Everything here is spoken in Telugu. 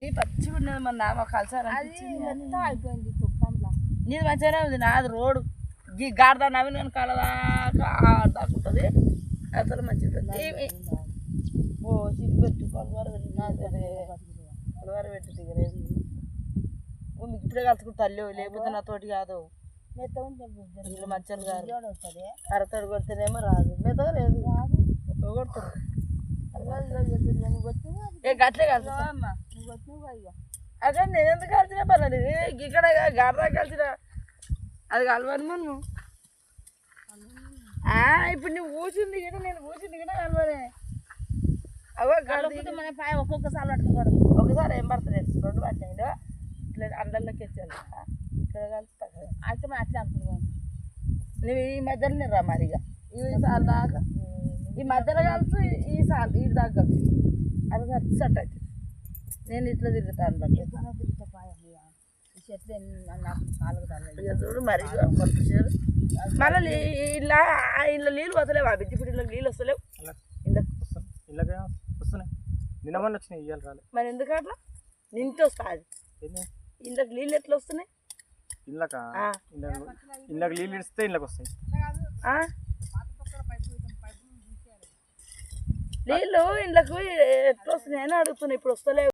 పచ్చిగా ఉన్నది మన నామ కలిసారు అయిపోయింది తుక్కంలో నీది మంచిగానే ఉంది నాది రోడ్డు గాడిద నవీన కలదాకా దాకుంటుంది అసలు మంచిది ఓ సిద్ధి పెట్టు కొలవారు పెట్టి దిగలేదు మీకు ఇప్పుడే కలుసుకుంటా తల్లి లేకపోతే నా తోటి కాదు వీళ్ళు మంచాలు కాదు అరతోడు కొడితేనేమో రాదు మెత్తగా లేదు కొడతారు గట్లే కాదు అక్కడ నేను ఎందుకు కలిసిన పర్లేదు ఇక్కడ గాడిదా కలిసిన అది కలవను మనం ఇప్పుడు నువ్వు కూర్చుంది కూడా నేను కూర్చుంది కూడా కలవనే అవో కలిపితే మన పాయ ఒక్కొక్కసారి పట్టుకోవడం ఒకసారి ఏం పడుతుంది రెండు పట్టినాయి ఇట్లా అండల్లోకి వచ్చాను ఇక్కడ కలుస్తా అయితే మనం అట్లా అనుకున్నాను నువ్వు ఈ మధ్యలోనే రా మరి ఇక ఈ సార్ దాకా ఈ మధ్యలో కలిసి ఈ సార్ ఈ దాకా అది కలిసి సెట్ అవుతుంది నేను ఇట్లా తిరుగుతాను తిరుగుతా పాయ చెట్లు నాకు కాలుగా చూడు మరి మళ్ళీ ఇలా ఇలా నీళ్ళు వస్తలేవా బిడ్డ ఇప్పుడు ఇలా నీళ్ళు వస్తలేవు ఇళ్ళకి వస్తున్నాయి నిన్న మొన్న వచ్చినాయి ఇయ్యాలి రాలే మరి ఎందుకు అట్లా నింటి వస్తుంది ఇంట్లోకి నీళ్ళు ఎట్లా వస్తున్నాయి ఇళ్ళకి నీళ్ళు ఇస్తే ఇళ్ళకి వస్తాయి నీళ్ళు ఇంట్లోకి ఎట్లా వస్తున్నాయి అని అడుగుతున్నాయి ఇప్పుడు వస్తలేవు